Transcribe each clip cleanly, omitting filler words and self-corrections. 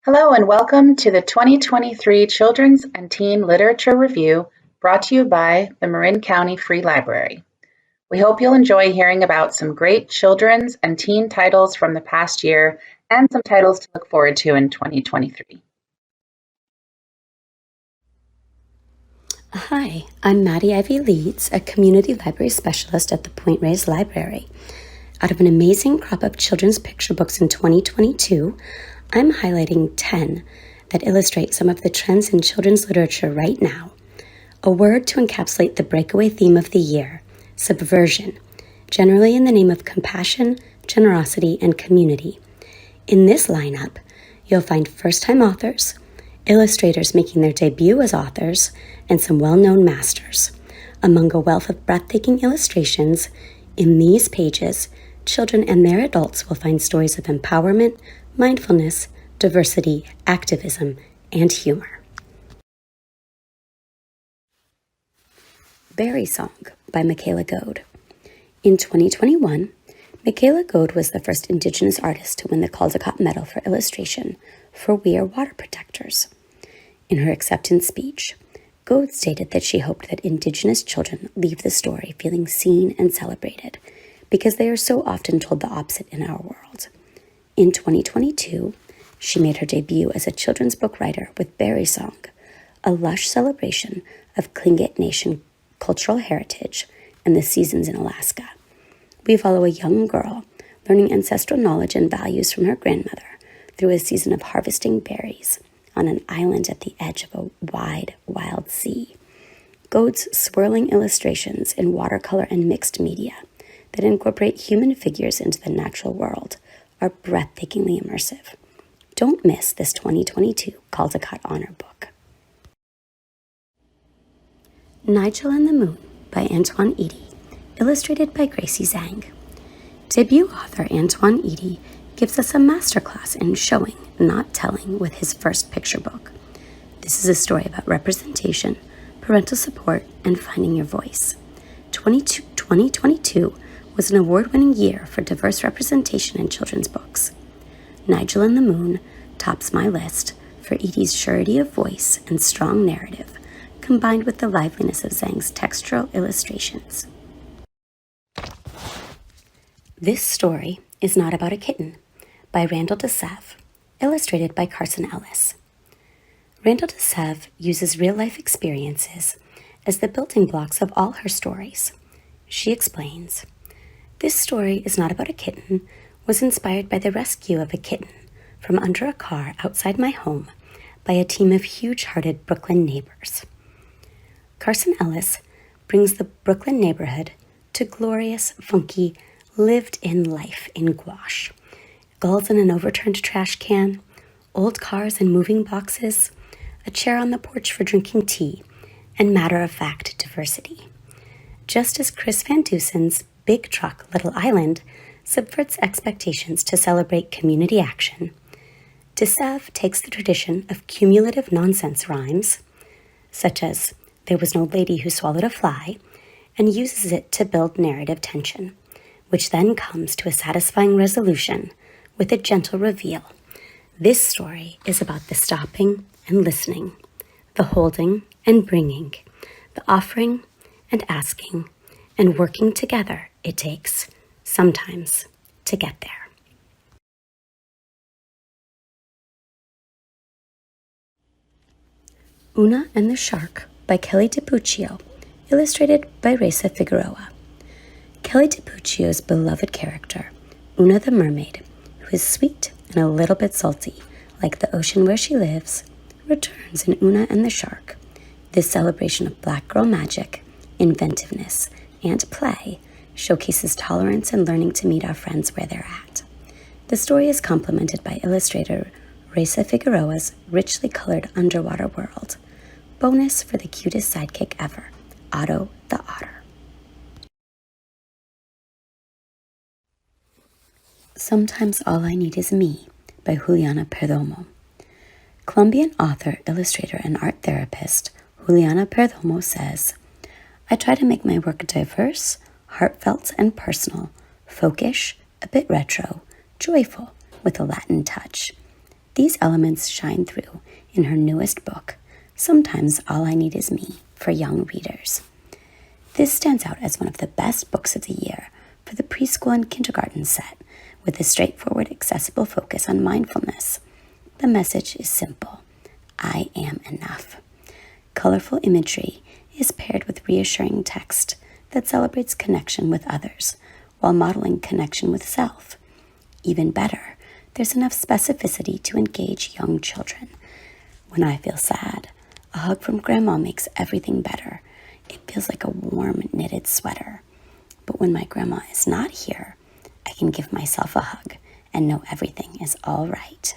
Hello and welcome to the 2023 Children's and Teen Literature Review brought to you by the Marin County Free Library. We hope you'll enjoy hearing about some great children's and teen titles from the past year and some titles to look forward to in 2023. Hi, I'm Maddie Ivy Leeds, a community library specialist at the Point Reyes Library. Out of an amazing crop of children's picture books in 2022, I'm highlighting 10 that illustrate some of the trends in children's literature right now. A word to encapsulate the breakaway theme of the year, subversion, generally in the name of compassion, generosity, and community. In this lineup, you'll find first-time authors, illustrators making their debut as authors, and some well-known masters. Among a wealth of breathtaking illustrations, in these pages, children and their adults will find stories of empowerment, mindfulness, diversity, activism, and humor. Berry Song by Michaela Goad. In 2021, Michaela Goad was the first Indigenous artist to win the Caldecott Medal for illustration for We Are Water Protectors. In her acceptance speech, Goad stated that she hoped that Indigenous children leave the story feeling seen and celebrated because they are so often told the opposite in our world. In 2022, she made her debut as a children's book writer with Berry Song, a lush celebration of Tlingit Nation cultural heritage and the seasons in Alaska. We follow a young girl learning ancestral knowledge and values from her grandmother through a season of harvesting berries on an island at the edge of a wide, wild sea. Goad's swirling illustrations in watercolor and mixed media that incorporate human figures into the natural world are breathtakingly immersive. Don't miss this 2022 Caldecott Honor Book. Nigel and the Moon by Antoine Eady, illustrated by Gracie Zhang. Debut author Antoine Eady gives us a masterclass in showing, not telling, with his first picture book. This is a story about representation, parental support, and finding your voice. 2022 was an award-winning year for diverse representation in children's books. Nigel and the Moon tops my list for Eady's surety of voice and strong narrative, combined with the liveliness of Zhang's textural illustrations. This story is Not About a Kitten by Randall DeSav, illustrated by Carson Ellis. Randall DeSav uses real-life experiences as the building blocks of all her stories. She explains, "This story is not about a kitten was inspired by the rescue of a kitten from under a car outside my home by a team of huge-hearted Brooklyn neighbors." Carson Ellis brings the Brooklyn neighborhood to glorious, funky, lived-in life in gouache. Gulls in an overturned trash can, old cars and moving boxes, a chair on the porch for drinking tea, and matter-of-fact diversity. Just as Chris Van Deusen's Big Truck, Little Island subverts expectations to celebrate community action, DeSav takes the tradition of cumulative nonsense rhymes, such as "There was no lady who swallowed a fly," and uses it to build narrative tension, which then comes to a satisfying resolution with a gentle reveal. This story is about the stopping and listening, the holding and bringing, the offering and asking, and working together it takes, sometimes, to get there. Una and the Shark by Kelly DiPuccio, illustrated by Reza Figueroa. Kelly DiPuccio's beloved character, Una the mermaid, who is sweet and a little bit salty, like the ocean where she lives, returns in Una and the Shark. This celebration of Black girl magic, inventiveness, and play showcases tolerance and learning to meet our friends where they're at. The story is complemented by illustrator Reza Figueroa's richly colored underwater world. Bonus for the cutest sidekick ever, Otto the Otter. Sometimes All I Need Is Me by Juliana Perdomo. Colombian author, illustrator, and art therapist Juliana Perdomo says, "I try to make my work diverse, heartfelt and personal, folkish, a bit retro, joyful, with a Latin touch. These elements shine through in her newest book, Sometimes All I Need Is Me, for young readers. This stands out as one of the best books of the year for the preschool and kindergarten set, with a straightforward, accessible focus on mindfulness. The message is simple: I am enough. Colorful imagery is paired with reassuring text that celebrates connection with others while modeling connection with self. Even better, there's enough specificity to engage young children. When I feel sad, a hug from Grandma makes everything better. It feels like a warm knitted sweater. But when my grandma is not here, I can give myself a hug and know everything is all right.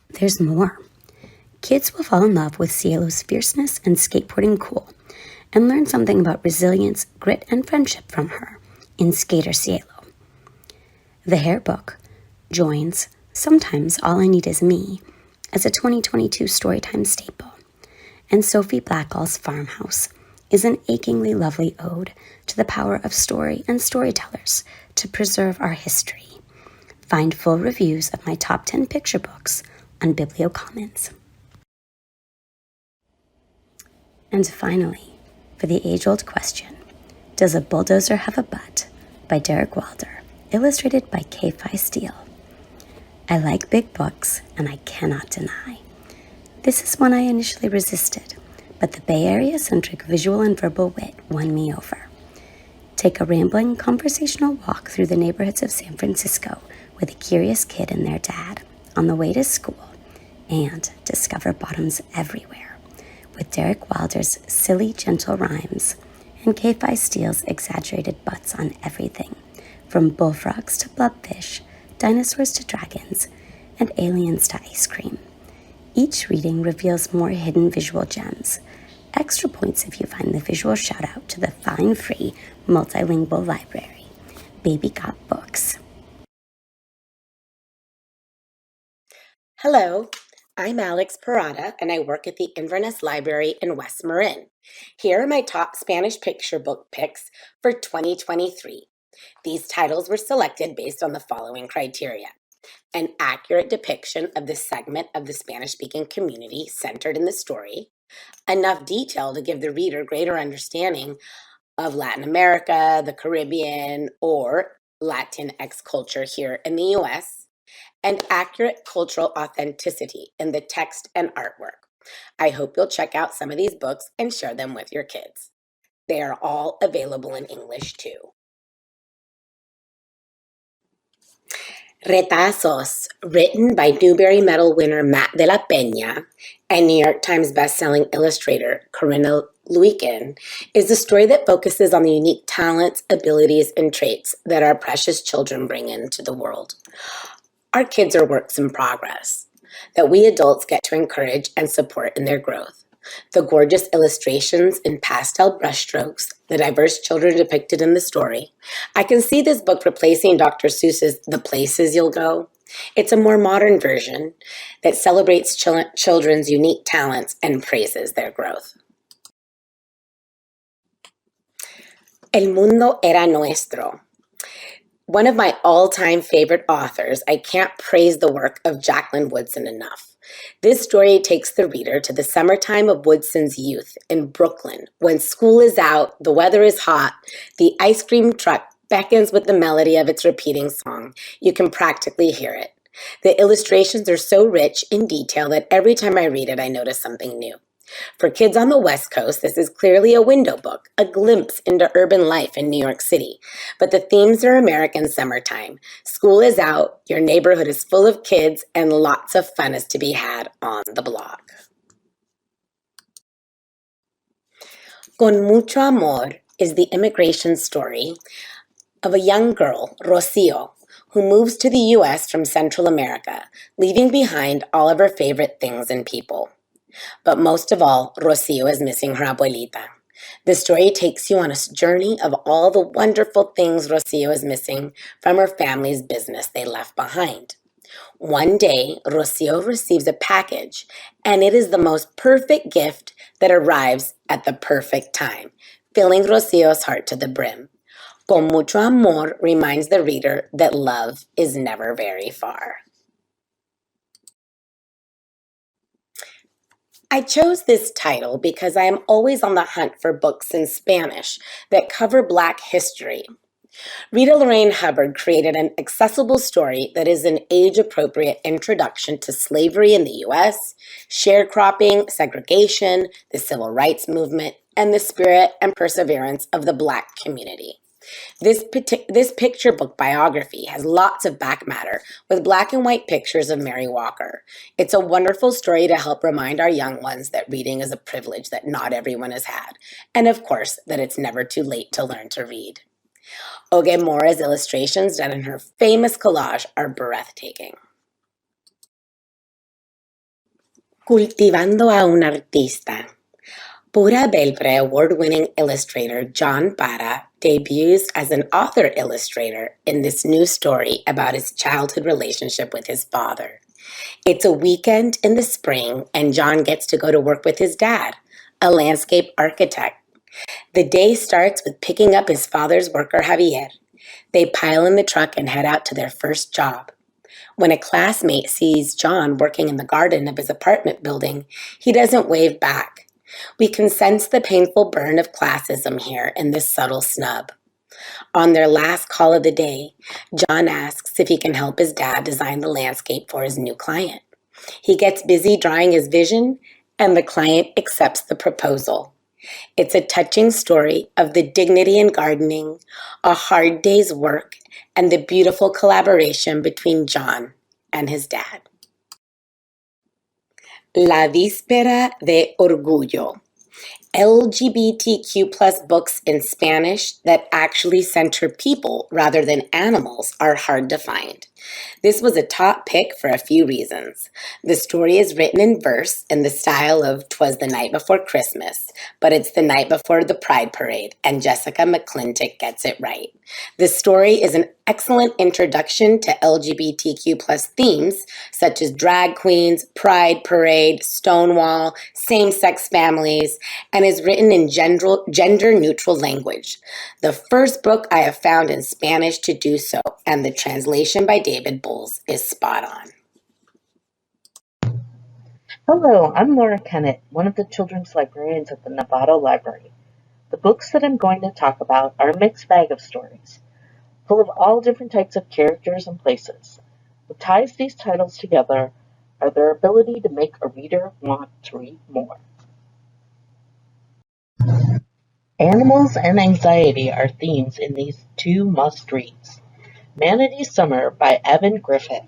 There's more. Kids will fall in love with Cielo's fierceness and skateboarding cool, and learn something about resilience, grit, and friendship from her in Skater Cielo. The Hair book joins Sometimes All I Need Is Me as a 2022 Storytime staple, and Sophie Blackall's Farmhouse is an achingly lovely ode to the power of story and storytellers to preserve our history. Find full reviews of my top 10 picture books on BiblioCommons. And finally, for the age-old question, Does a Bulldozer Have a Butt? By Derek Walder, illustrated by K-Fi Steele. I like big books, and I cannot deny. This is one I initially resisted, but the Bay Area-centric visual and verbal wit won me over. Take a rambling conversational walk through the neighborhoods of San Francisco with a curious kid and their dad on the way to school, and discover bottoms everywhere with Derek Wilder's silly, gentle rhymes and K-Fi Steele's exaggerated butts on everything, from bullfrogs to blubfish, dinosaurs to dragons, and aliens to ice cream. Each reading reveals more hidden visual gems. Extra points if you find the visual shout-out to the fine, free, multilingual library. Baby Got Books. Hello, I'm Alex Parada, and I work at the Inverness Library in West Marin. Here are my top Spanish picture book picks for 2023. These titles were selected based on the following criteria: an accurate depiction of the segment of the Spanish-speaking community centered in the story, enough detail to give the reader greater understanding of Latin America, the Caribbean, or Latinx culture here in the US, and accurate cultural authenticity in the text and artwork. I hope you'll check out some of these books and share them with your kids. They are all available in English too. Retazos, written by Newbery Medal winner Matt de la Peña and New York Times bestselling illustrator Corinna Luyken, is a story that focuses on the unique talents, abilities, and traits that our precious children bring into the world. Our kids are works in progress that we adults get to encourage and support in their growth. The gorgeous illustrations in pastel brushstrokes, the diverse children depicted in the story. I can see this book replacing Dr. Seuss's The Places You'll Go. It's a more modern version that celebrates children's unique talents and praises their growth. El mundo era nuestro. One of my all-time favorite authors, I can't praise the work of Jacqueline Woodson enough. This story takes the reader to the summertime of Woodson's youth in Brooklyn, when school is out, the weather is hot, the ice cream truck beckons with the melody of its repeating song. You can practically hear it. The illustrations are so rich in detail that every time I read it, I notice something new. For kids on the West Coast, this is clearly a window book, a glimpse into urban life in New York City. But the themes are American summertime. School is out, your neighborhood is full of kids, and lots of fun is to be had on the block. Con Mucho Amor is the immigration story of a young girl, Rocio, who moves to the U.S. from Central America, leaving behind all of her favorite things and people. But most of all, Rocio is missing her abuelita. The story takes you on a journey of all the wonderful things Rocio is missing from her family's business they left behind. One day, Rocio receives a package, and it is the most perfect gift that arrives at the perfect time, filling Rocio's heart to the brim. Con mucho amor reminds the reader that love is never very far. I chose this title because I am always on the hunt for books in Spanish that cover Black history. Rita Lorraine Hubbard created an accessible story that is an age-appropriate introduction to slavery in the U.S., sharecropping, segregation, the civil rights movement, and the spirit and perseverance of the Black community. This picture book biography has lots of back matter with black and white pictures of Mary Walker. It's a wonderful story to help remind our young ones that reading is a privilege that not everyone has had, and of course, that it's never too late to learn to read. Oge Mora's illustrations done in her famous collage are breathtaking. Cultivando a un artista. Pura Belpre award-winning illustrator John Para debuts as an author-illustrator in this new story about his childhood relationship with his father. It's a weekend in the spring, and John gets to go to work with his dad, a landscape architect. The day starts with picking up his father's worker, Javier. They pile in the truck and head out to their first job. When a classmate sees John working in the garden of his apartment building, he doesn't wave back. We can sense the painful burn of classism here in this subtle snub. On their last call of the day, John asks if he can help his dad design the landscape for his new client. He gets busy drawing his vision, and the client accepts the proposal. It's a touching story of the dignity in gardening, a hard day's work, and the beautiful collaboration between John and his dad. La Víspera de Orgullo. LGBTQ plus books in Spanish that actually center people rather than animals are hard to find. This was a top pick for a few reasons. The story is written in verse in the style of 'Twas the Night Before Christmas, but it's the night before the Pride Parade, and Jessica McClintock gets it right. The story is an excellent introduction to LGBTQ plus themes such as drag queens, Pride Parade, Stonewall, same-sex families, and is written in gender-neutral language. The first book I have found in Spanish to do so, and the translation by David Bowles is spot on. Hello, I'm Laura Kennett, one of the children's librarians at the Novato Library. The books that I'm going to talk about are a mixed bag of stories, full of all different types of characters and places. What ties these titles together are their ability to make a reader want to read more. Animals and anxiety are themes in these two must-reads. Manatee Summer by Evan Griffith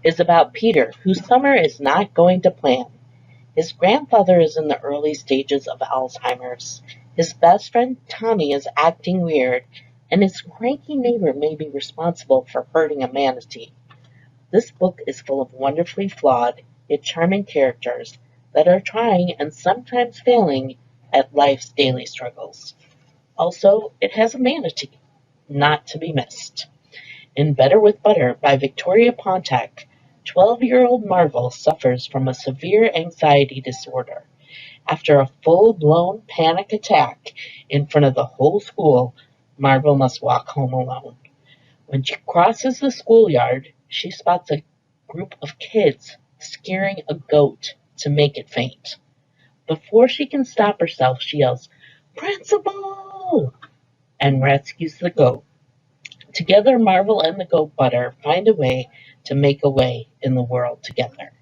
is about Peter, whose summer is not going to plan. His grandfather is in the early stages of Alzheimer's. His best friend Tommy is acting weird, and his cranky neighbor may be responsible for hurting a manatee. This book is full of wonderfully flawed, yet charming characters that are trying and sometimes failing at life's daily struggles. Also, it has a manatee, not to be missed. In Better with Butter by Victoria Pontac, 12-year-old Marvel suffers from a severe anxiety disorder. After a full-blown panic attack in front of the whole school, Marvel must walk home alone. When she crosses the schoolyard, she spots a group of kids scaring a goat to make it faint. Before she can stop herself, she yells, "Principal!" and rescues the goat. Together, Marvel and the goat butter find a way to make a way in the world together.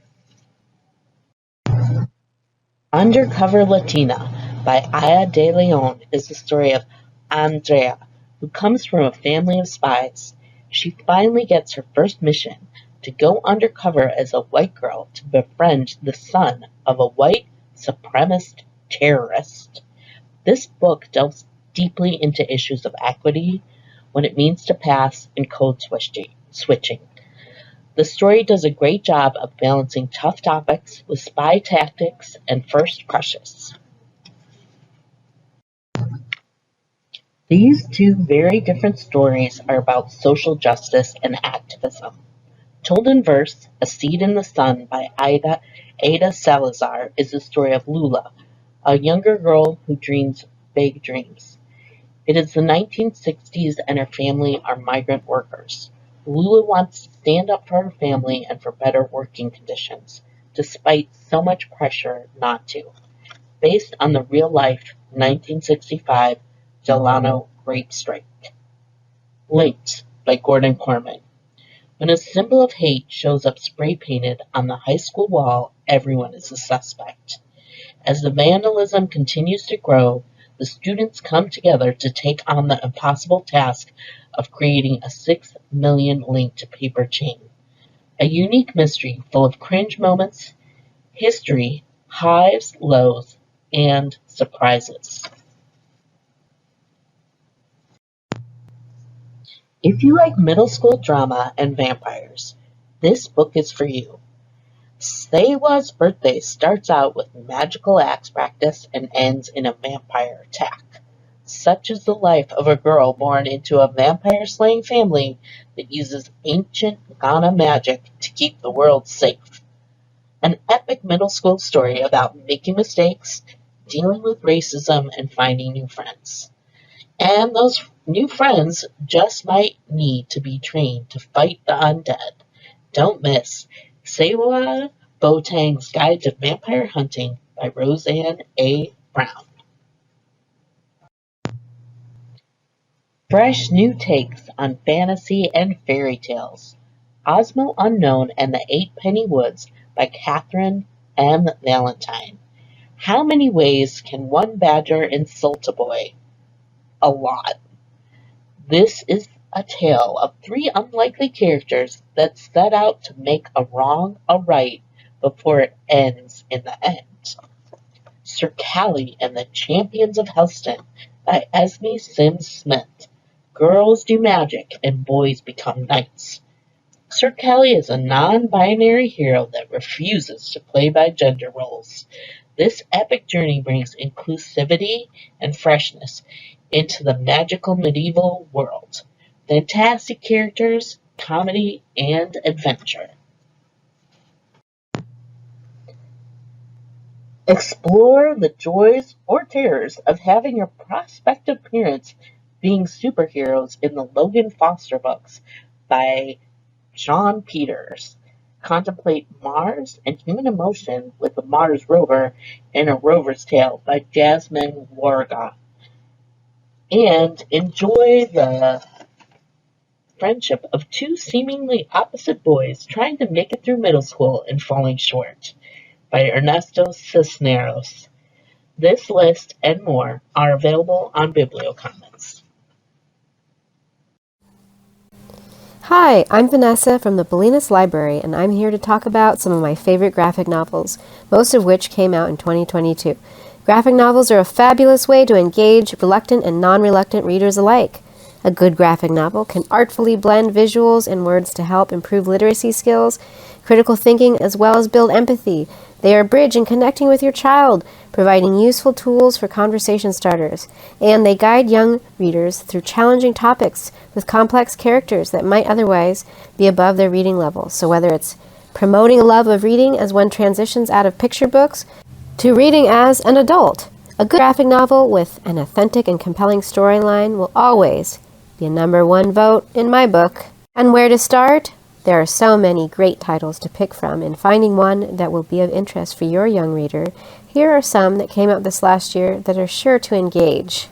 Undercover Latina by Aya de Leon is the story of Andrea, who comes from a family of spies. She finally gets her first mission to go undercover as a white girl to befriend the son of a white supremacist terrorist. This book delves deeply into issues of equity, what it means to pass, and code switching. The story does a great job of balancing tough topics with spy tactics and first crushes. These two very different stories are about social justice and activism. Told in verse, A Seed in the Sun by Ada Salazar is the story of Lula, a younger girl who dreams big dreams. It is the 1960s and her family are migrant workers. Lula wants to stand up for her family and for better working conditions, despite so much pressure not to. Based on the real-life 1965 Delano rape strike. Linked by Gordon Corman. When a symbol of hate shows up spray-painted on the high school wall, everyone is a suspect. As the vandalism continues to grow, the students come together to take on the impossible task of creating a 6 million linked paper chain. A unique mystery full of cringe moments, history, highs, lows, and surprises. If you like middle school drama and vampires, this book is for you. Seiwa's birthday starts out with magical axe practice and ends in a vampire attack. Such is the life of a girl born into a vampire-slaying family that uses ancient Ghana magic to keep the world safe. An epic middle school story about making mistakes, dealing with racism, and finding new friends. And those new friends just might need to be trained to fight the undead. Don't miss Seiwa Boateng's Guide to Vampire Hunting by Roseanne A. Brown. Fresh new takes on fantasy and fairy tales. Osmo Unknown and the Eightpenny Woods by Catherine M. Valentine. How many ways can one badger insult a boy? A lot. This is a tale of three unlikely characters that set out to make a wrong a right before it ends in the end. Sir Callie and the Champions of Helston by Esme Sims Smith. Girls do magic and boys become knights. Sir Callie is a non-binary hero that refuses to play by gender roles. This epic journey brings inclusivity and freshness into the magical medieval world. Fantastic characters, comedy, and adventure. Explore the joys or terrors of having your prospective parents being superheroes in the Logan Foster books by John Peters. Contemplate Mars and human emotion with the Mars rover and A Rover's Tale by Jasmine Warga. And enjoy the friendship of two seemingly opposite boys trying to make it through middle school and falling short by Ernesto Cisneros. This list and more are available on BiblioCommons. Hi, I'm Vanessa from the Bolinas Library, and I'm here to talk about some of my favorite graphic novels, most of which came out in 2022. Graphic novels are a fabulous way to engage reluctant and non-reluctant readers alike. A good graphic novel can artfully blend visuals and words to help improve literacy skills, critical thinking, as well as build empathy. They are a bridge in connecting with your child, providing useful tools for conversation starters, and they guide young readers through challenging topics with complex characters that might otherwise be above their reading level. So whether it's promoting a love of reading as one transitions out of picture books to reading as an adult, a good graphic novel with an authentic and compelling storyline will always be a #1 vote in my book. And where to start? There are so many great titles to pick from, and finding one that will be of interest for your young reader, here are some that came out this last year that are sure to engage.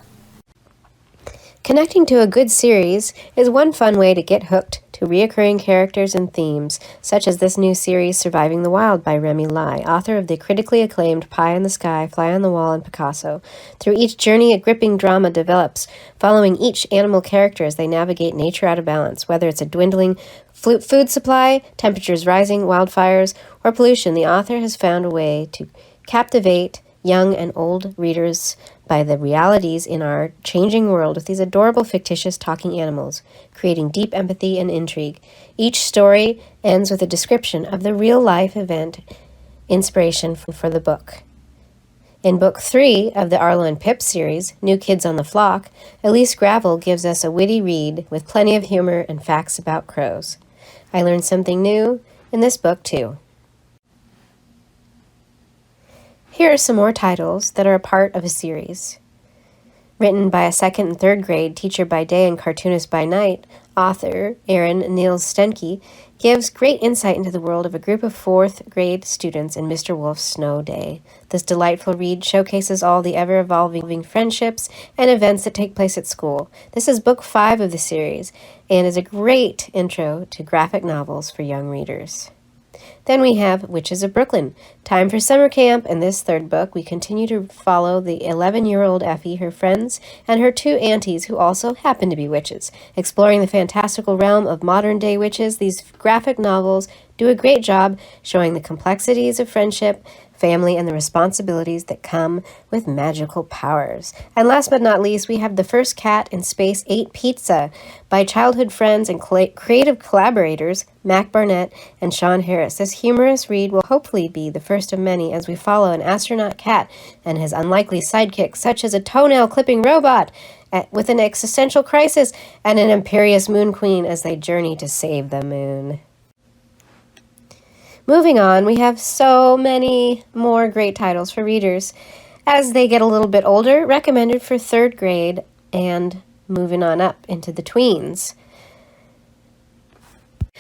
Connecting to a good series is one fun way to get hooked to reoccurring characters and themes, such as this new series Surviving the Wild by Remy Lai, author of the critically acclaimed Pie in the Sky, Fly on the Wall, and Picasso. Through each journey, a gripping drama develops, following each animal character as they navigate nature out of balance. Whether it's a dwindling food supply, temperatures rising, wildfires, or pollution, the author has found a way to captivate young and old readers by the realities in our changing world with these adorable fictitious talking animals, creating deep empathy and intrigue. Each story ends with a description of the real-life event inspiration for the book. In Book 3 of the Arlo and Pip series, New Kids on the Flock, Elise Gravel gives us a witty read with plenty of humor and facts about crows. I learned something new in this book, too. Here are some more titles that are a part of a series. Written by a second and third grade teacher by day and cartoonist by night, author Aaron Niels Stenke gives great insight into the world of a group of fourth grade students in Mr. Wolf's Snow Day. This delightful read showcases all the ever-evolving friendships and events that take place at school. This is book 5 of the series and is a great intro to graphic novels for young readers. Then we have Witches of Brooklyn. Time for summer camp. In this third book, we continue to follow the 11-year-old Effie, her friends, and her 2 aunties who also happen to be witches. Exploring the fantastical realm of modern-day witches, these graphic novels do a great job showing the complexities of friendship, family, and the responsibilities that come with magical powers. And last but not least, we have The First Cat in Space Ate Pizza by childhood friends and creative collaborators Mac Barnett and Sean Harris. This humorous read will hopefully be the first of many as we follow an astronaut cat and his unlikely sidekicks, such as a toenail-clipping robot with an existential crisis and an imperious moon queen as they journey to save the moon. Moving on, we have so many more great titles for readers as they get a little bit older, recommended for 3rd grade and moving on up into the tweens.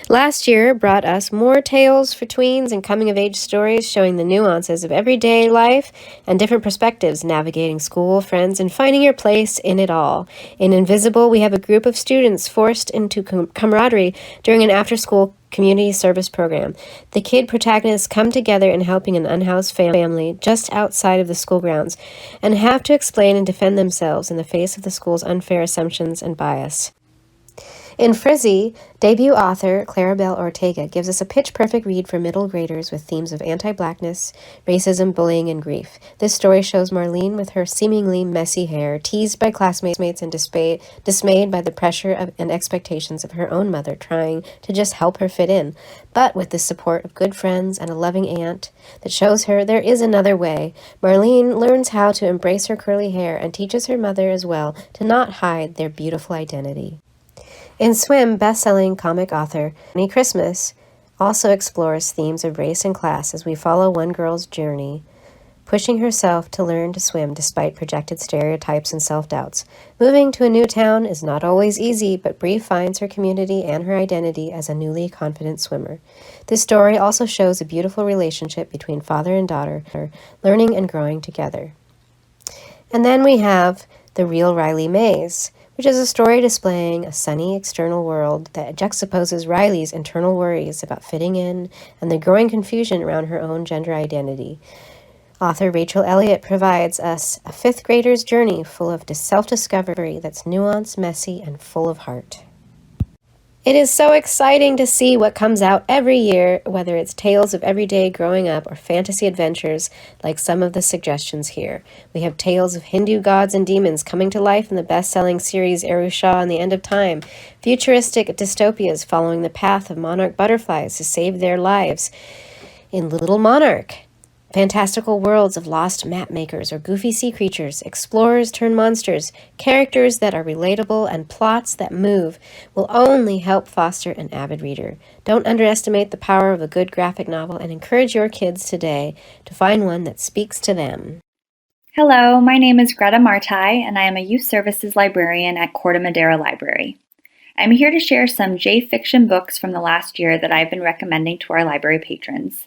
Last year brought us more tales for tweens and coming-of-age stories showing the nuances of everyday life and different perspectives, navigating school, friends, and finding your place in it all. In Invisible, we have a group of students forced into camaraderie during an after-school community service program. The kid protagonists come together in helping an unhoused family just outside of the school grounds and have to explain and defend themselves in the face of the school's unfair assumptions and bias. In Frizzy, debut author Clarabelle Ortega gives us a pitch-perfect read for middle graders with themes of anti-blackness, racism, bullying, and grief. This story shows Marlene with her seemingly messy hair, teased by classmates and dismayed by the pressure and expectations of her own mother trying to just help her fit in. But with the support of good friends and a loving aunt that shows her there is another way, Marlene learns how to embrace her curly hair and teaches her mother as well to not hide their beautiful identity. In Swim, best-selling comic author Annie Christmas also explores themes of race and class as we follow one girl's journey, pushing herself to learn to swim despite projected stereotypes and self-doubts. Moving to a new town is not always easy, but Bree finds her community and her identity as a newly confident swimmer. This story also shows a beautiful relationship between father and daughter, learning and growing together. And then we have The Real Riley Mays, which is a story displaying a sunny external world that juxtaposes Riley's internal worries about fitting in and the growing confusion around her own gender identity. Author Rachel Elliott provides us a 5th grader's journey full of self-discovery that's nuanced, messy, and full of heart. It is so exciting to see what comes out every year, whether it's tales of everyday growing up or fantasy adventures like some of the suggestions here. We have tales of Hindu gods and demons coming to life in the best-selling series Arusha and the End of Time, futuristic dystopias following the path of monarch butterflies to save their lives in Little Monarch, fantastical worlds of lost map makers or goofy sea creatures, explorers turn monsters, characters that are relatable, and plots that move will only help foster an avid reader. Don't underestimate the power of a good graphic novel and encourage your kids today to find one that speaks to them. Hello, my name is Greta Martai, and I am a Youth Services Librarian at Corte Madera Library. I'm here to share some J-fiction books from the last year that I've been recommending to our library patrons.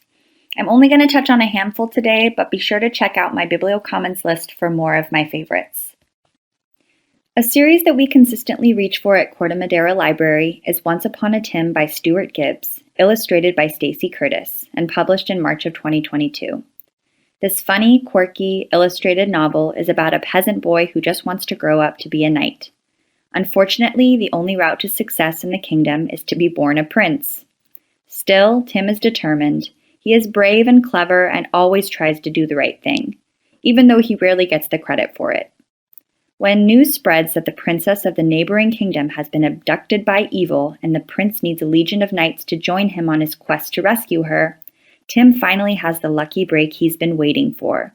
I'm only going to touch on a handful today, but be sure to check out my BiblioCommons list for more of my favorites. A series that we consistently reach for at Corte Madera Library is Once Upon a Tim by Stuart Gibbs, illustrated by Stacy Curtis, and published in March of 2022. This funny, quirky, illustrated novel is about a peasant boy who just wants to grow up to be a knight. Unfortunately, the only route to success in the kingdom is to be born a prince. Still, Tim is determined. He is brave and clever and always tries to do the right thing, even though he rarely gets the credit for it. When news spreads that the princess of the neighboring kingdom has been abducted by evil and the prince needs a legion of knights to join him on his quest to rescue her, Tim finally has the lucky break he's been waiting for.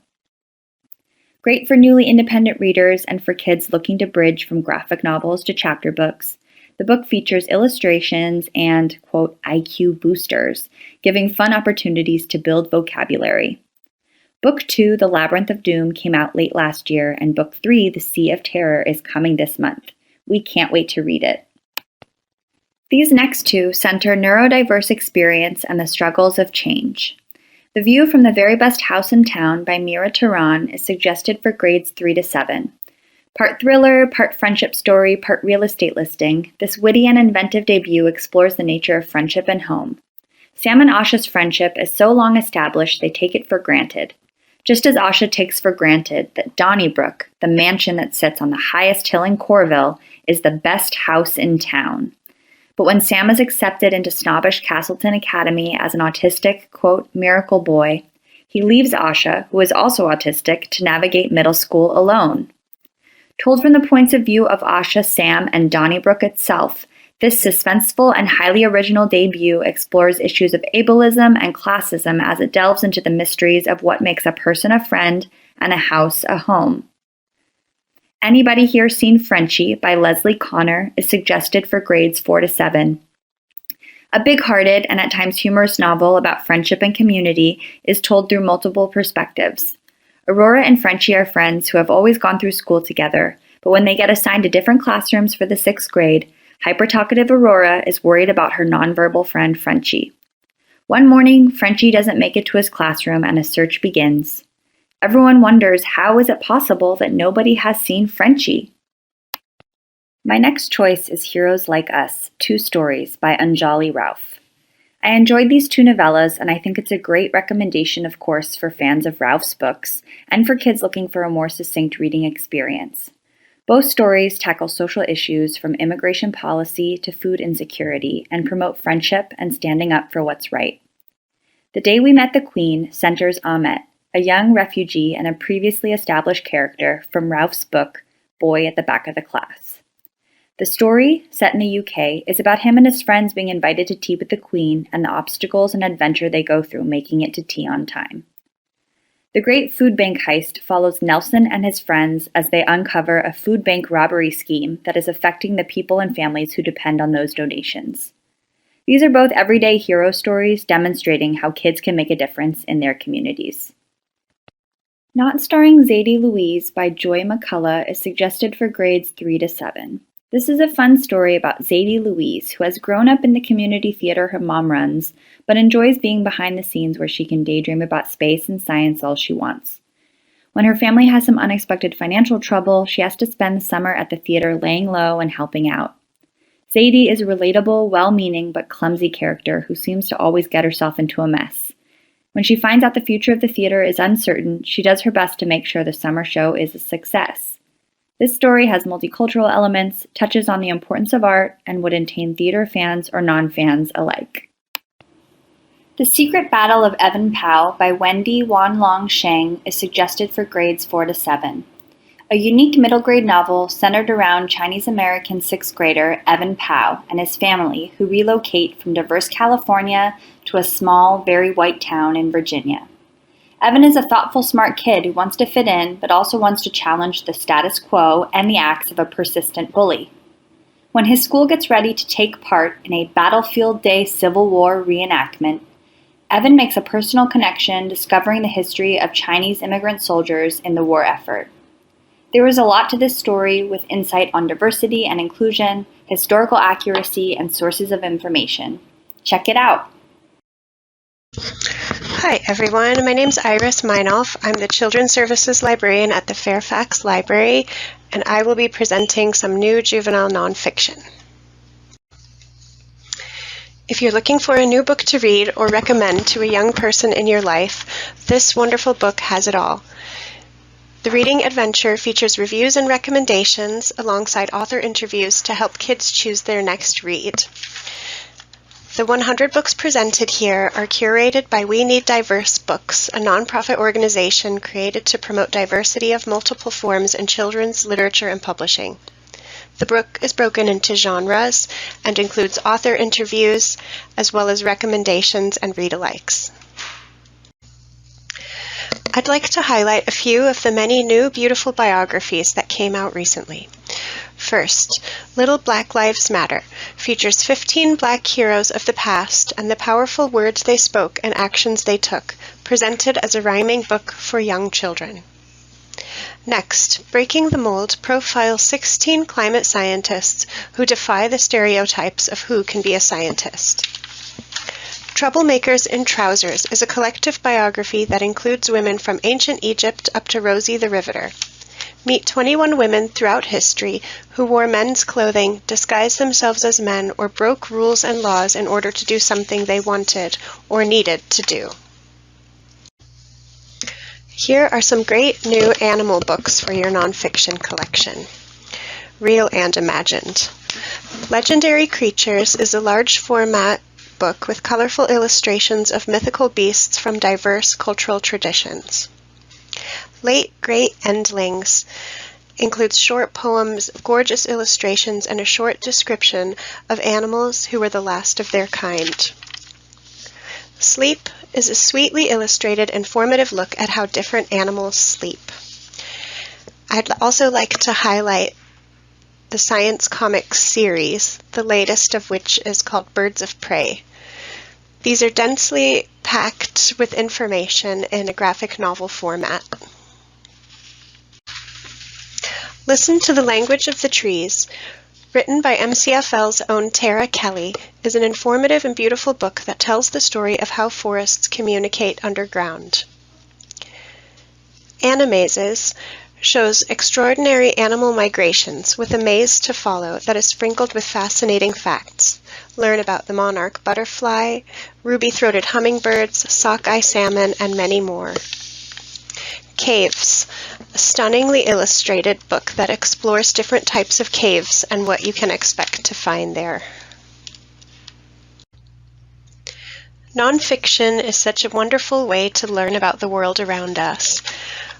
Great for newly independent readers and for kids looking to bridge from graphic novels to chapter books, the book features illustrations and, quote, IQ boosters, giving fun opportunities to build vocabulary. Book 2, The Labyrinth of Doom, came out late last year, and Book 3, The Sea of Terror, is coming this month. We can't wait to read it. These next two center neurodiverse experience and the struggles of change. The View from the Very Best House in Town by Mira Tehran is suggested for grades 3 to 7. Part thriller, part friendship story, part real estate listing, this witty and inventive debut explores the nature of friendship and home. Sam and Asha's friendship is so long established they take it for granted. Just as Asha takes for granted that Donnybrook, the mansion that sits on the highest hill in Corville, is the best house in town. But when Sam is accepted into snobbish Castleton Academy as an autistic, quote, miracle boy, he leaves Asha, who is also autistic, to navigate middle school alone. Told from the points of view of Asha, Sam, and Donnybrook itself, this suspenseful and highly original debut explores issues of ableism and classism as it delves into the mysteries of what makes a person a friend and a house a home. Anybody Here Seen Frenchie by Leslie Connor is suggested for grades 4 to 7. A big-hearted and at times humorous novel about friendship and community is told through multiple perspectives. Aurora and Frenchie are friends who have always gone through school together, but when they get assigned to different classrooms for the 6th grade, hyper-talkative Aurora is worried about her nonverbal friend Frenchie. One morning, Frenchie doesn't make it to his classroom and a search begins. Everyone wonders, how is it possible that nobody has seen Frenchie? My next choice is Heroes Like Us, 2 stories by Anjali Rauf. I enjoyed these 2 novellas, and I think it's a great recommendation, of course, for fans of Rauf's books and for kids looking for a more succinct reading experience. Both stories tackle social issues from immigration policy to food insecurity and promote friendship and standing up for what's right. The Day We Met the Queen centers Ahmet, a young refugee and a previously established character from Rauf's book, Boy at the Back of the Class. The story, set in the UK, is about him and his friends being invited to tea with the Queen and the obstacles and adventure they go through making it to tea on time. The Great Food Bank Heist follows Nelson and his friends as they uncover a food bank robbery scheme that is affecting the people and families who depend on those donations. These are both everyday hero stories demonstrating how kids can make a difference in their communities. Not Starring Zadie Louise by Joy McCullough is suggested for grades 3 to 7. This is a fun story about Zadie Louise, who has grown up in the community theater her mom runs, but enjoys being behind the scenes where she can daydream about space and science all she wants. When her family has some unexpected financial trouble, she has to spend the summer at the theater laying low and helping out. Zadie is a relatable, well-meaning, but clumsy character who seems to always get herself into a mess. When she finds out the future of the theater is uncertain, she does her best to make sure the summer show is a success. This story has multicultural elements, touches on the importance of art, and would entertain theater fans or non-fans alike. The Secret Battle of Evan Powell by Wendy Wanlong Sheng is suggested for grades 4 to 7. A unique middle grade novel centered around Chinese-American 6th grader Evan Powell and his family who relocate from diverse California to a small, very white town in Virginia. Evan is a thoughtful, smart kid who wants to fit in, but also wants to challenge the status quo and the acts of a persistent bully. When his school gets ready to take part in a Battlefield Day Civil War reenactment, Evan makes a personal connection discovering the history of Chinese immigrant soldiers in the war effort. There is a lot to this story with insight on diversity and inclusion, historical accuracy, and sources of information. Check it out! Hi everyone, my name's Iris Meinolf. I'm the Children's Services Librarian at the Fairfax Library, and I will be presenting some new juvenile nonfiction. If you're looking for a new book to read or recommend to a young person in your life, this wonderful book has it all. The reading adventure features reviews and recommendations alongside author interviews to help kids choose their next read. The 100 books presented here are curated by We Need Diverse Books, a nonprofit organization created to promote diversity of multiple forms in children's literature and publishing. The book is broken into genres and includes author interviews as well as recommendations and read-alikes. I'd like to highlight a few of the many new beautiful biographies that came out recently. First, Little Black Lives Matter features 15 Black heroes of the past and the powerful words they spoke and actions they took, presented as a rhyming book for young children. Next, Breaking the Mold profiles 16 climate scientists who defy the stereotypes of who can be a scientist. Troublemakers in Trousers is a collective biography that includes women from ancient Egypt up to Rosie the Riveter. Meet 21 women throughout history who wore men's clothing, disguised themselves as men, or broke rules and laws in order to do something they wanted or needed to do. Here are some great new animal books for your nonfiction collection. Real and Imagined. Legendary Creatures is a large format book with colorful illustrations of mythical beasts from diverse cultural traditions. Late Great Endlings includes short poems, gorgeous illustrations, and a short description of animals who were the last of their kind. Sleep is a sweetly illustrated, informative look at how different animals sleep. I'd also like to highlight the Science Comics series, the latest of which is called Birds of Prey. These are densely packed with information in a graphic novel format. Listen to the Language of the Trees, written by MCFL's own Tara Kelly, is an informative and beautiful book that tells the story of how forests communicate underground. Animazes shows extraordinary animal migrations with a maze to follow that is sprinkled with fascinating facts. Learn about the monarch butterfly, ruby-throated hummingbirds, sockeye salmon, and many more. Caves, a stunningly illustrated book that explores different types of caves and what you can expect to find there. Nonfiction is such a wonderful way to learn about the world around us.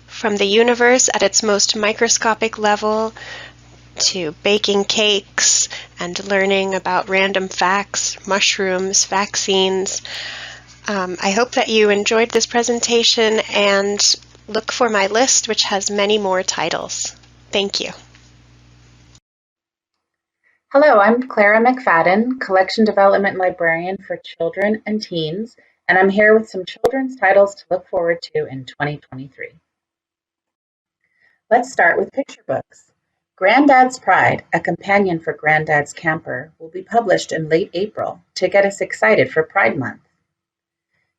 From the universe at its most microscopic level, to baking cakes and learning about random facts, mushrooms, vaccines. I hope that you enjoyed this presentation and look for my list, which has many more titles. Thank you. Hello, I'm Clara McFadden, Collection Development Librarian for Children and Teens, and I'm here with some children's titles to look forward to in 2023. Let's start with picture books. Granddad's Pride, a companion for Granddad's Camper, will be published in late April to get us excited for Pride Month.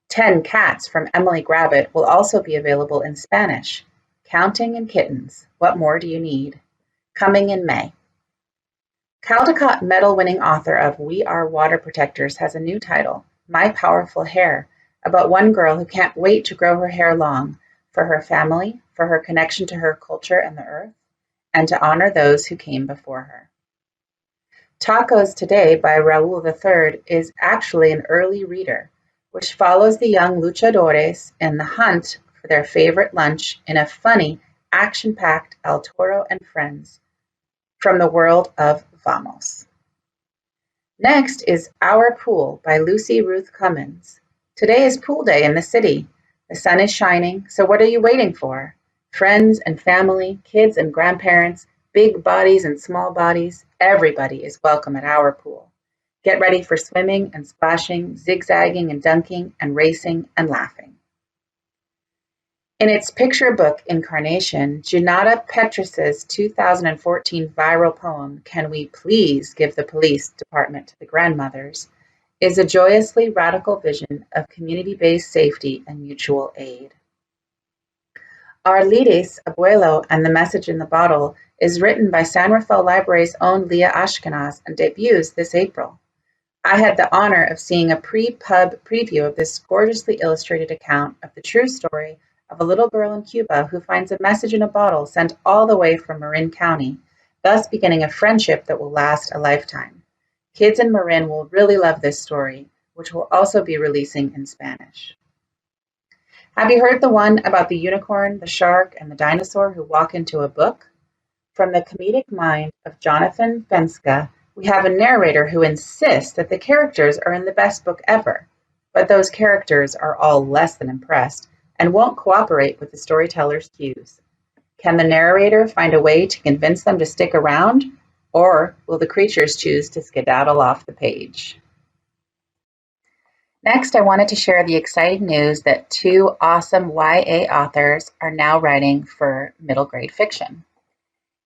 10 Cats from Emily Gravitt will also be available in Spanish. Counting and Kittens, What More Do You Need? Coming in May. Caldecott medal-winning author of We Are Water Protectors has a new title, My Powerful Hair, about one girl who can't wait to grow her hair long for her family, for her connection to her culture and the earth, and to honor those who came before her. Tacos Today by Raul III is actually an early reader, which follows the young luchadores in the hunt for their favorite lunch in a funny, action-packed El Toro and Friends from the world of Vamos. Next is Our Pool by Lucy Ruth Cummins. Today is pool day in the city. The sun is shining, so what are you waiting for? Friends and family, kids and grandparents, big bodies and small bodies, everybody is welcome at Our Pool. Get ready for swimming and splashing, zigzagging and dunking, and racing and laughing. In its picture book incarnation, Junata Petrus's 2014 viral poem, Can We Please Give the Police Department to the Grandmothers, is a joyously radical vision of community-based safety and mutual aid. Our Lides, Abuelo, and the Message in the Bottle is written by San Rafael Library's own Leah Ashkenaz and debuts this April. I had the honor of seeing a pre-pub preview of this gorgeously illustrated account of the true story of a little girl in Cuba who finds a message in a bottle sent all the way from Marin County, thus beginning a friendship that will last a lifetime. Kids in Marin will really love this story, which will also be releasing in Spanish. Have you heard the one about the unicorn, the shark, and the dinosaur who walk into a book? From the comedic mind of Jonathan Fenska, we have a narrator who insists that the characters are in the best book ever, but those characters are all less than impressed and won't cooperate with the storyteller's cues. Can the narrator find a way to convince them to stick around, or will the creatures choose to skedaddle off the page? Next, I wanted to share the exciting news that two awesome YA authors are now writing for middle grade fiction.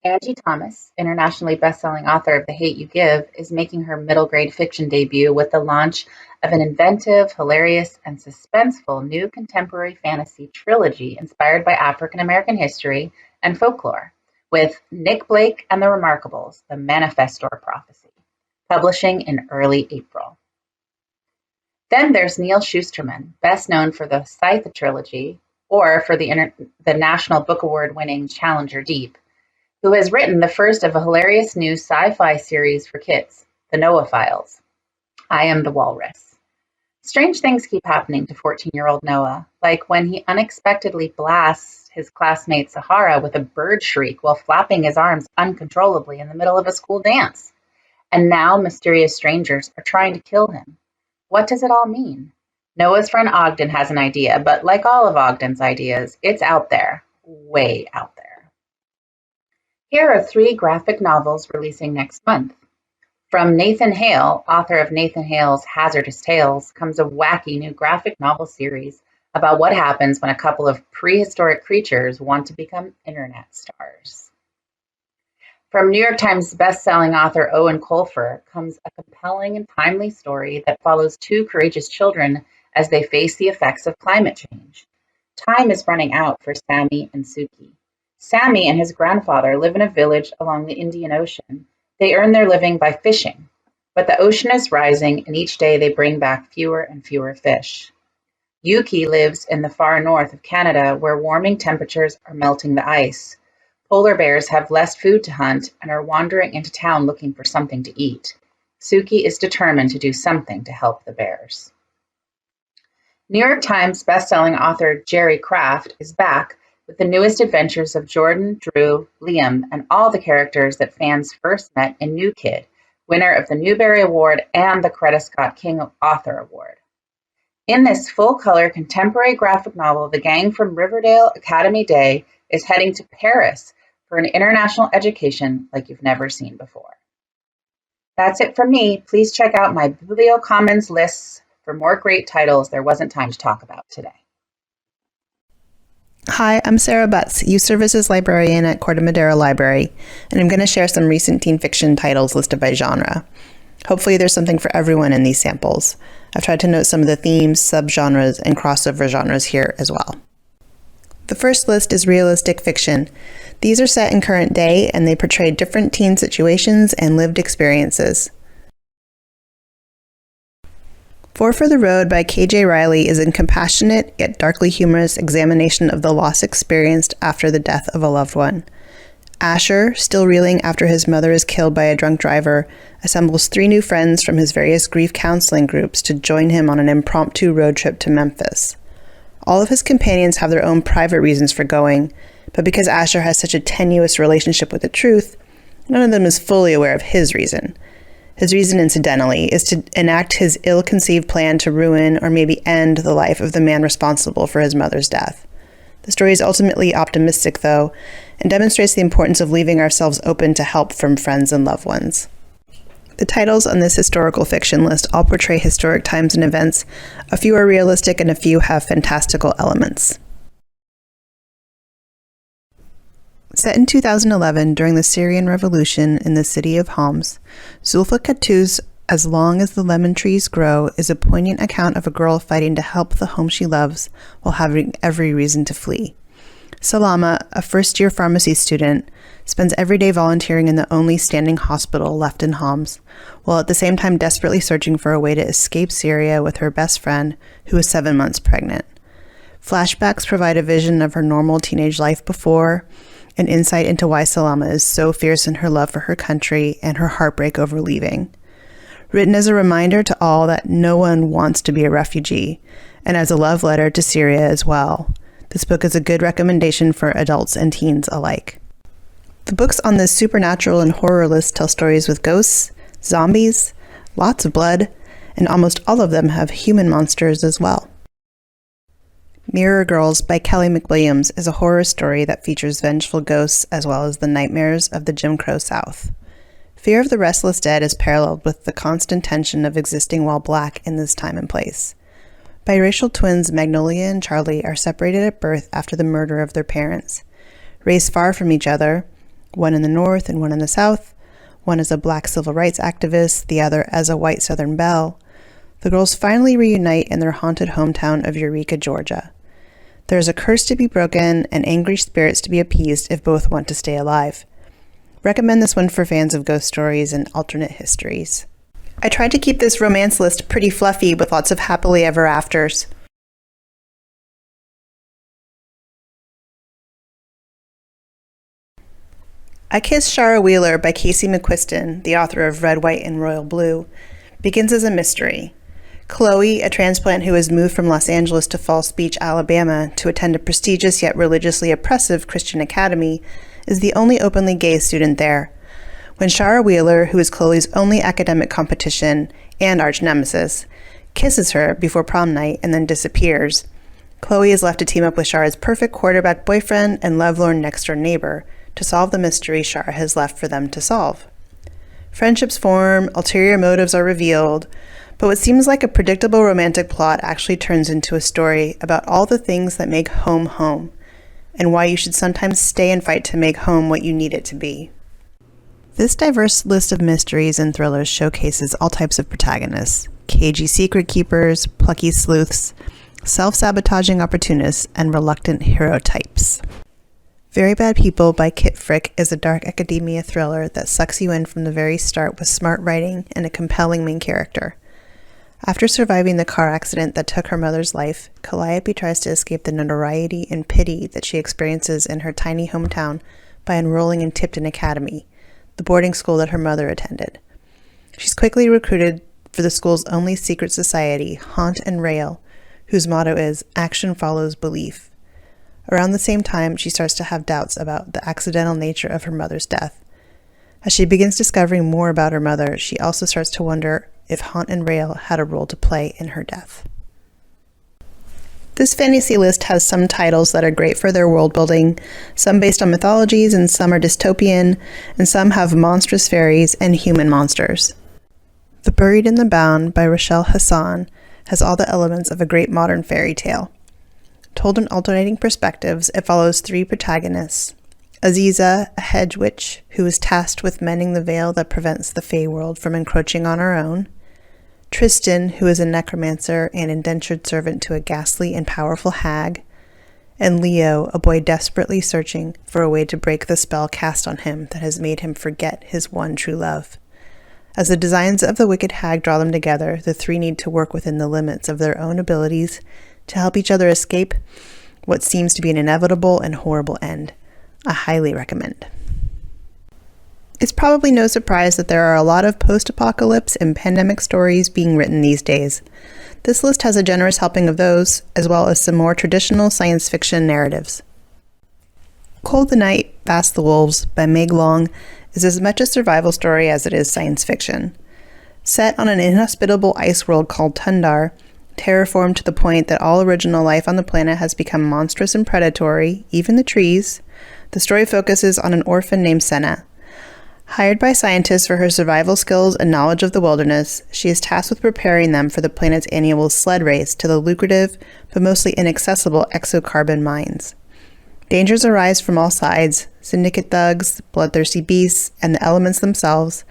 Angie Thomas, internationally best-selling author of The Hate U Give, is making her middle grade fiction debut with the launch of an inventive, hilarious, and suspenseful new contemporary fantasy trilogy inspired by African American history and folklore, with Nick Blake and the Remarkables, The Manifestor Prophecy, publishing in early April. Then there's Neal Shusterman, best known for the Scythe trilogy or for the National Book Award-winning Challenger Deep, who has written the first of a hilarious new sci-fi series for kids, The Noah Files. I Am the Walrus. Strange things keep happening to 14-year-old Noah, like when he unexpectedly blasts his classmate Sahara with a bird shriek while flapping his arms uncontrollably in the middle of a school dance. And now mysterious strangers are trying to kill him. What does it all mean? Noah's friend Ogden has an idea, but like all of Ogden's ideas, it's out there, way out there. Here are 3 graphic novels releasing next month. From Nathan Hale, author of Nathan Hale's Hazardous Tales, comes a wacky new graphic novel series about what happens when a couple of prehistoric creatures want to become internet stars. From New York Times bestselling author Owen Colfer comes a compelling and timely story that follows 2 courageous children as they face the effects of climate change. Time is running out for Sammy and Suki. Sammy and his grandfather live in a village along the Indian Ocean. They earn their living by fishing, but the ocean is rising and each day they bring back fewer and fewer fish. Yuki lives in the far north of Canada where warming temperatures are melting the ice. Polar bears have less food to hunt and are wandering into town looking for something to eat. Suki is determined to do something to help the bears. New York Times bestselling author Jerry Craft is back with the newest adventures of Jordan, Drew, Liam, and all the characters that fans first met in New Kid, winner of the Newbery Award and the Coretta Scott King Author Award. In this full-color contemporary graphic novel, the gang from Riverdale Academy Day is heading to Paris for an international education like you've never seen before. That's it from me. Please check out my BiblioCommons lists for more great titles there wasn't time to talk about today. Hi, I'm Sarah Butts, Youth Services Librarian at Corte Madera Library, and I'm going to share some recent teen fiction titles listed by genre. Hopefully there's something for everyone in these samples. I've tried to note some of the themes, subgenres, and crossover genres here as well. The first list is realistic fiction. These are set in current day and they portray different teen situations and lived experiences. Four for the Road by K.J. Riley is a compassionate yet darkly humorous examination of the loss experienced after the death of a loved one. Asher, still reeling after his mother is killed by a drunk driver, assembles 3 new friends from his various grief counseling groups to join him on an impromptu road trip to Memphis. All of his companions have their own private reasons for going, but because Asher has such a tenuous relationship with the truth, none of them is fully aware of his reason. His reason, incidentally, is to enact his ill-conceived plan to ruin or maybe end the life of the man responsible for his mother's death. The story is ultimately optimistic, though, and demonstrates the importance of leaving ourselves open to help from friends and loved ones. The titles on this historical fiction list all portray historic times and events. A few are realistic and a few have fantastical elements. Set in 2011 during the Syrian Revolution in the city of Homs, Zulfa Khattu's As Long as the Lemon Trees Grow is a poignant account of a girl fighting to help the home she loves while having every reason to flee. Salama, a first-year pharmacy student, spends every day volunteering in the only standing hospital left in Homs, while at the same time desperately searching for a way to escape Syria with her best friend, who is 7 months pregnant. Flashbacks provide a vision of her normal teenage life before, an insight into why Salama is so fierce in her love for her country and her heartbreak over leaving. Written as a reminder to all that no one wants to be a refugee, and as a love letter to Syria as well. This book is a good recommendation for adults and teens alike. The books on this supernatural and horror list tell stories with ghosts, zombies, lots of blood, and almost all of them have human monsters as well. Mirror Girls by Kelly McWilliams is a horror story that features vengeful ghosts as well as the nightmares of the Jim Crow South. Fear of the Restless Dead is paralleled with the constant tension of existing while Black in this time and place. Biracial twins Magnolia and Charlie are separated at birth after the murder of their parents. Raised far from each other, one in the north and one in the south, one as a black civil rights activist, the other as a white Southern belle, the girls finally reunite in their haunted hometown of Eureka, Georgia. There is a curse to be broken and angry spirits to be appeased if both want to stay alive. Recommend this one for fans of ghost stories and alternate histories. I tried to keep this romance list pretty fluffy with lots of happily ever afters. I Kissed Shara Wheeler by Casey McQuiston, the author of Red, White, and Royal Blue, begins as a mystery. Chloe, a transplant who has moved from Los Angeles to Falls Beach, Alabama, to attend a prestigious yet religiously oppressive Christian academy, is the only openly gay student there. When Shara Wheeler, who is Chloe's only academic competition and arch nemesis, kisses her before prom night and then disappears, Chloe is left to team up with Shara's perfect quarterback boyfriend and lovelorn next-door neighbor to solve the mystery Shara has left for them to solve. Friendships form, ulterior motives are revealed, but what seems like a predictable romantic plot actually turns into a story about all the things that make home home, and why you should sometimes stay and fight to make home what you need it to be. This diverse list of mysteries and thrillers showcases all types of protagonists: cagey secret keepers, plucky sleuths, self-sabotaging opportunists, and reluctant hero types. Very Bad People by Kit Frick is a dark academia thriller that sucks you in from the very start with smart writing and a compelling main character. After surviving the car accident that took her mother's life, Calliope tries to escape the notoriety and pity that she experiences in her tiny hometown by enrolling in Tipton Academy, the boarding school that her mother attended. She's quickly recruited for the school's only secret society, Haunt and Rail, whose motto is "Action follows belief." Around the same time, she starts to have doubts about the accidental nature of her mother's death. As she begins discovering more about her mother, she also starts to wonder if Haunt and Rail had a role to play in her death. This fantasy list has some titles that are great for their world building, some based on mythologies and some are dystopian, and some have monstrous fairies and human monsters. The Buried in the Bound by Rochelle Hassan has all the elements of a great modern fairy tale. Told in alternating perspectives, it follows three protagonists: Aziza, a hedge witch who is tasked with mending the veil that prevents the Fey world from encroaching on our own; Tristan, who is a necromancer and indentured servant to a ghastly and powerful hag; and Leo, a boy desperately searching for a way to break the spell cast on him that has made him forget his one true love. As the designs of the wicked hag draw them together, the three need to work within the limits of their own abilities to help each other escape what seems to be an inevitable and horrible end. I highly recommend. It's probably no surprise that there are a lot of post-apocalypse and pandemic stories being written these days. This list has a generous helping of those, as well as some more traditional science fiction narratives. Cold the Night, Fast the Wolves by Meg Long is as much a survival story as it is science fiction. Set on an inhospitable ice world called Tundar, terraformed to the point that all original life on the planet has become monstrous and predatory, even the trees, the story focuses on an orphan named Senna. Hired by scientists for her survival skills and knowledge of the wilderness, she is tasked with preparing them for the planet's annual sled race to the lucrative, but mostly inaccessible exocarbon mines. Dangers arise from all sides: syndicate thugs, bloodthirsty beasts, and the elements themselves,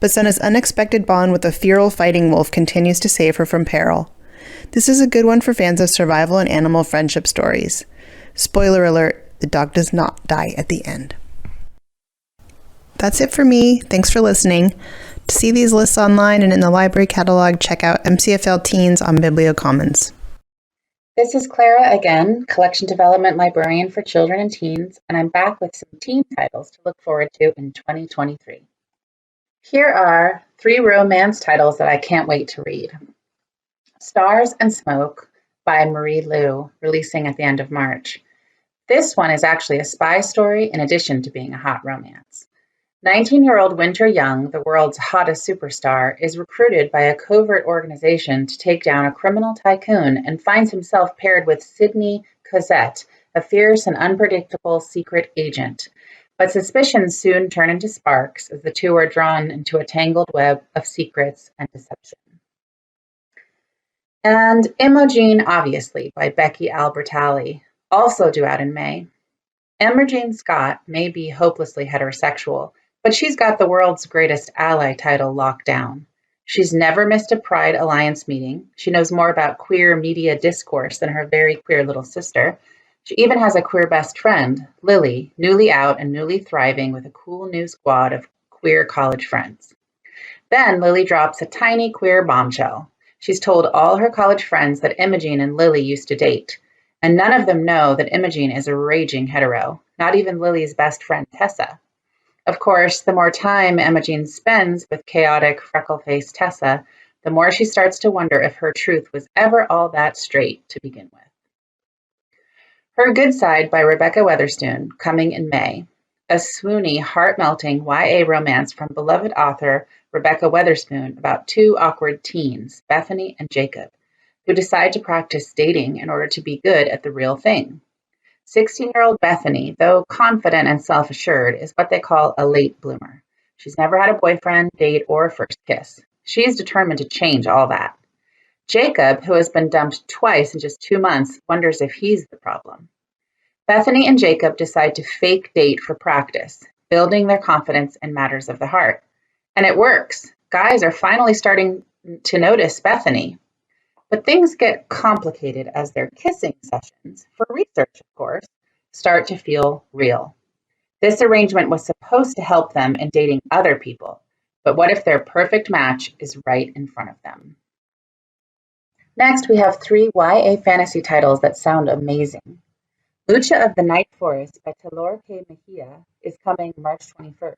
but Senna's unexpected bond with a feral fighting wolf continues to save her from peril. This is a good one for fans of survival and animal friendship stories. Spoiler alert, the dog does not die at the end. That's it for me. Thanks for listening. To see these lists online and in the library catalog, check out MCFL Teens on BiblioCommons. This is Clara again, Collection Development Librarian for Children and Teens, and I'm back with some teen titles to look forward to in 2023. Here are 3 romance titles that I can't wait to read. Stars and Smoke by Marie Lu, releasing at the end of March. This one is actually a spy story in addition to being a hot romance. 19-year-old Winter Young, the world's hottest superstar, is recruited by a covert organization to take down a criminal tycoon and finds himself paired with Sydney Cosette, a fierce and unpredictable secret agent. But suspicions soon turn into sparks as the two are drawn into a tangled web of secrets and deception. And Imogene, obviously, by Becky Albertalli, also due out in May. Imogene Scott may be hopelessly heterosexual, but she's got the world's greatest ally title locked down. She's never missed a Pride Alliance meeting. She knows more about queer media discourse than her very queer little sister. She even has a queer best friend, Lily, newly out and newly thriving with a cool new squad of queer college friends. Then Lily drops a tiny queer bombshell. She's told all her college friends that Imogene and Lily used to date, and none of them know that Imogene is a raging hetero, not even Lily's best friend Tessa. Of course, the more time Imogene spends with chaotic, freckle-faced Tessa, the more she starts to wonder if her truth was ever all that straight to begin with. Her Good Side by Rebecca Weatherspoon, coming in May. A swoony, heart-melting YA romance from beloved author Rebecca Weatherspoon about two awkward teens, Bethany and Jacob, who decide to practice dating in order to be good at the real thing. 16-year-old Bethany, though confident and self-assured, is what they call a late bloomer. She's never had a boyfriend, date, or first kiss. She is determined to change all that. Jacob, who has been dumped twice in just 2 months, wonders if he's the problem. Bethany and Jacob decide to fake date for practice, building their confidence in matters of the heart. And it works. Guys are finally starting to notice Bethany. But things get complicated as their kissing sessions, for research of course, start to feel real. This arrangement was supposed to help them in dating other people, but what if their perfect match is right in front of them? Next, we have 3 YA fantasy titles that sound amazing. Lucha of the Night Forest by Taylor K. Mejia is coming March 21st.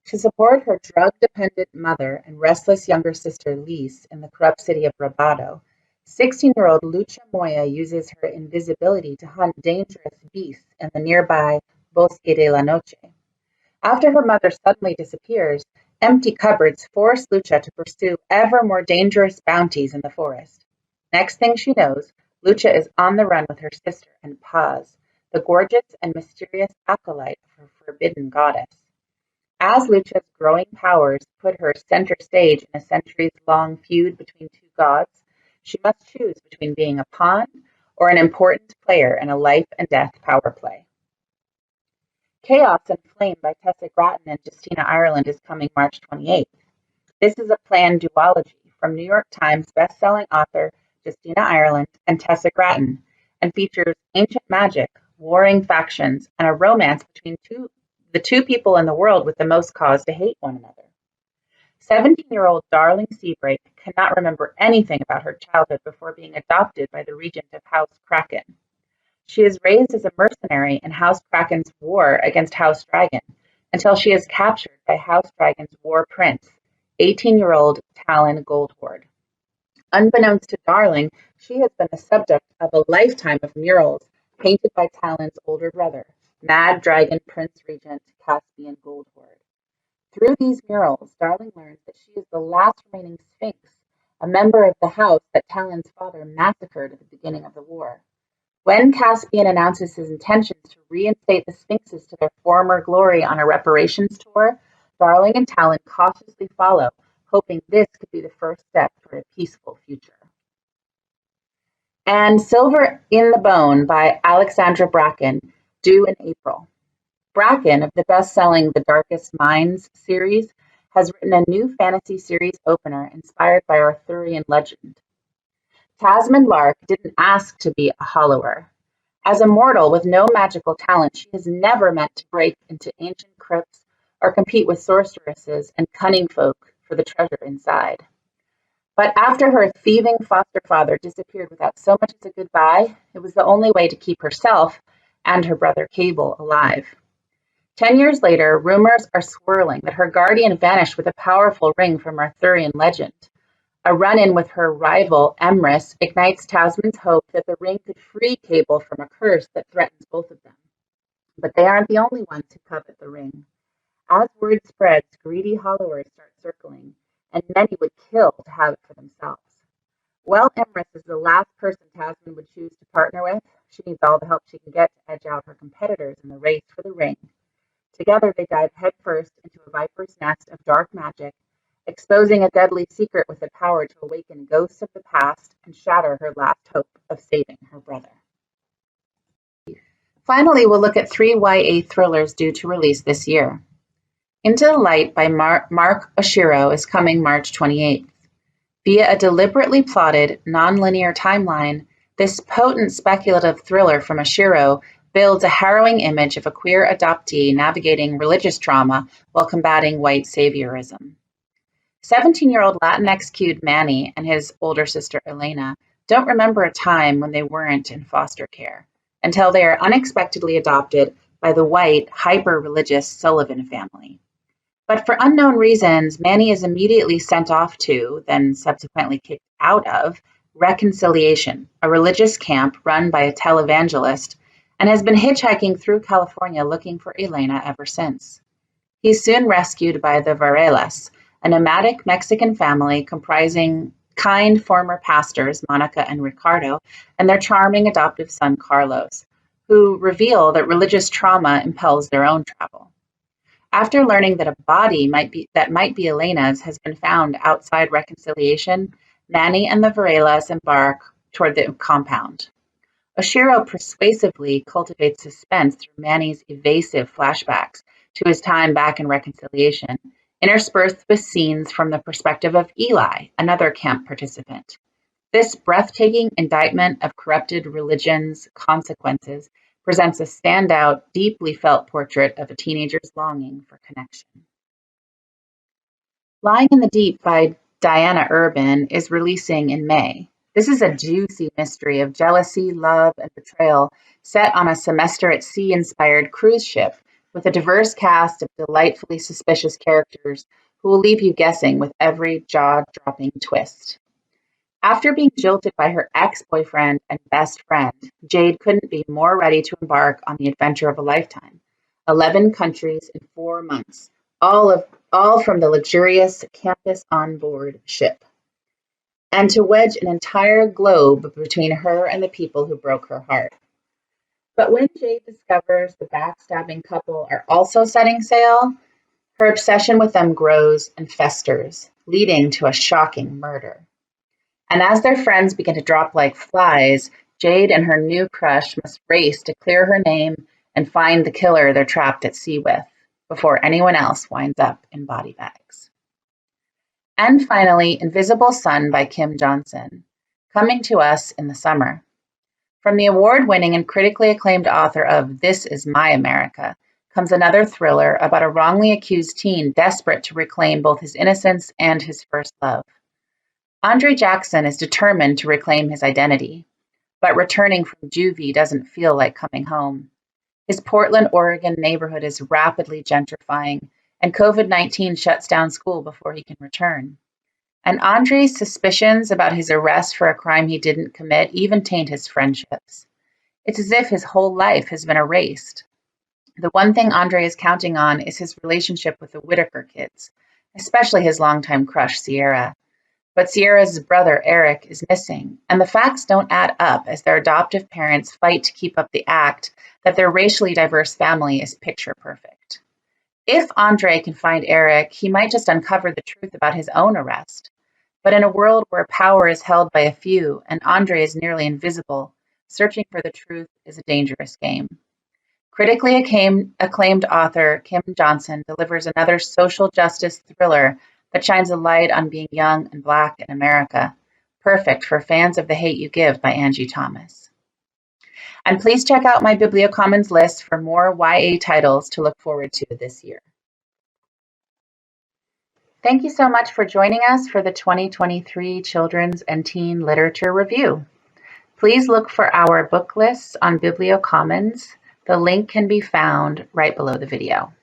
To support her drug-dependent mother and restless younger sister Lise in the corrupt city of Rabado, 16-year-old Lucha Moya uses her invisibility to hunt dangerous beasts in the nearby Bosque de la Noche. After her mother suddenly disappears, empty cupboards force Lucha to pursue ever more dangerous bounties in the forest. Next thing she knows, Lucha is on the run with her sister and Paz, the gorgeous and mysterious acolyte of her forbidden goddess. As Lucha's growing powers put her center stage in a centuries-long feud between two gods, she must choose between being a pawn or an important player in a life-and-death power play. Chaos and Flame by Tessa Gratton and Justina Ireland is coming March 28th. This is a planned duology from New York Times bestselling author Justina Ireland and Tessa Gratton, and features ancient magic, warring factions, and a romance between the two people in the world with the most cause to hate one another. 17-year-old Darling Seabrake cannot remember anything about her childhood before being adopted by the regent of House Kraken. She is raised as a mercenary in House Kraken's war against House Dragon until she is captured by House Dragon's war prince, 18-year-old Talon Goldhoard. Unbeknownst to Darling, she has been the subject of a lifetime of murals painted by Talon's older brother, Mad Dragon Prince Regent Caspian Goldhoard. Through these murals, Darling learns that she is the last remaining Sphinx, a member of the house that Talon's father massacred at the beginning of the war. When Caspian announces his intentions to reinstate the Sphinxes to their former glory on a reparations tour, Darling and Talon cautiously follow, hoping this could be the first step toward a peaceful future. And Silver in the Bone by Alexandra Bracken, due in April. Bracken, of the best-selling The Darkest Minds series, has written a new fantasy series opener inspired by Arthurian legend. Tasman Lark didn't ask to be a hollower. As a mortal with no magical talent, she is never meant to break into ancient crypts or compete with sorceresses and cunning folk for the treasure inside. But after her thieving foster father disappeared without so much as a goodbye, it was the only way to keep herself and her brother Cable alive. 10 years later, rumors are swirling that her guardian vanished with a powerful ring from Arthurian legend. A run-in with her rival, Emrys, ignites Tasman's hope that the ring could free Cable from a curse that threatens both of them. But they aren't the only ones who covet the ring. As word spreads, greedy hollowers start circling, and many would kill to have it for themselves. Well, Emrys is the last person Tasman would choose to partner with. She needs all the help she can get to edge out her competitors in the race for the ring. Together, they dive headfirst into a viper's nest of dark magic, exposing a deadly secret with the power to awaken ghosts of the past and shatter her last hope of saving her brother. Finally, we'll look at 3 YA thrillers due to release this year. Into the Light by Mark Oshiro is coming March 28th. Via a deliberately plotted, non-linear timeline, this potent speculative thriller from Oshiro builds a harrowing image of a queer adoptee navigating religious trauma while combating white saviorism. 17-year-old Latinx kid Manny and his older sister Elena don't remember a time when they weren't in foster care, until they are unexpectedly adopted by the white, hyper-religious Sullivan family. But for unknown reasons, Manny is immediately sent off to, then subsequently kicked out of, Reconciliation, a religious camp run by a televangelist, and has been hitchhiking through California looking for Elena ever since. He's soon rescued by the Varelas, a nomadic Mexican family comprising kind former pastors, Monica and Ricardo, and their charming adoptive son, Carlos, who reveal that religious trauma impels their own travel. After learning that a body might be Elena's has been found outside Reconciliation, Manny and the Varelas embark toward the compound. Oshiro persuasively cultivates suspense through Manny's evasive flashbacks to his time back in Reconciliation, interspersed with scenes from the perspective of Eli, another camp participant. This breathtaking indictment of corrupted religion's consequences presents a standout, deeply felt portrait of a teenager's longing for connection. Lying in the Deep by Diana Urban is releasing in May. This is a juicy mystery of jealousy, love, and betrayal set on a semester-at-sea-inspired cruise ship with a diverse cast of delightfully suspicious characters who will leave you guessing with every jaw-dropping twist. After being jilted by her ex-boyfriend and best friend, Jade couldn't be more ready to embark on the adventure of a lifetime. 11 countries in 4 months, all from the luxurious campus on-board ship. And to wedge an entire globe between her and the people who broke her heart. But when Jade discovers the backstabbing couple are also setting sail, her obsession with them grows and festers, leading to a shocking murder. And as their friends begin to drop like flies, Jade and her new crush must race to clear her name and find the killer they're trapped at sea with, before anyone else winds up in body bags. And finally, Invisible Sun by Kim Johnson, coming to us in the summer. From the award-winning and critically acclaimed author of This Is My America comes another thriller about a wrongly accused teen desperate to reclaim both his innocence and his first love. Andre Jackson is determined to reclaim his identity, but returning from juvie doesn't feel like coming home. His Portland, Oregon neighborhood is rapidly gentrifying, and COVID-19 shuts down school before he can return. And Andre's suspicions about his arrest for a crime he didn't commit even taint his friendships. It's as if his whole life has been erased. The one thing Andre is counting on is his relationship with the Whitaker kids, especially his longtime crush, Sierra. But Sierra's brother, Eric, is missing, and the facts don't add up as their adoptive parents fight to keep up the act that their racially diverse family is picture perfect. If Andre can find Eric, he might just uncover the truth about his own arrest. But in a world where power is held by a few and Andre is nearly invisible, searching for the truth is a dangerous game. Critically acclaimed author Kim Johnson delivers another social justice thriller that shines a light on being young and Black in America, perfect for fans of The Hate U Give by Angie Thomas. And please check out my Bibliocommons list for more YA titles to look forward to this year. Thank you so much for joining us for the 2023 Children's and Teen Literature Review. Please look for our book lists on Bibliocommons. The link can be found right below the video.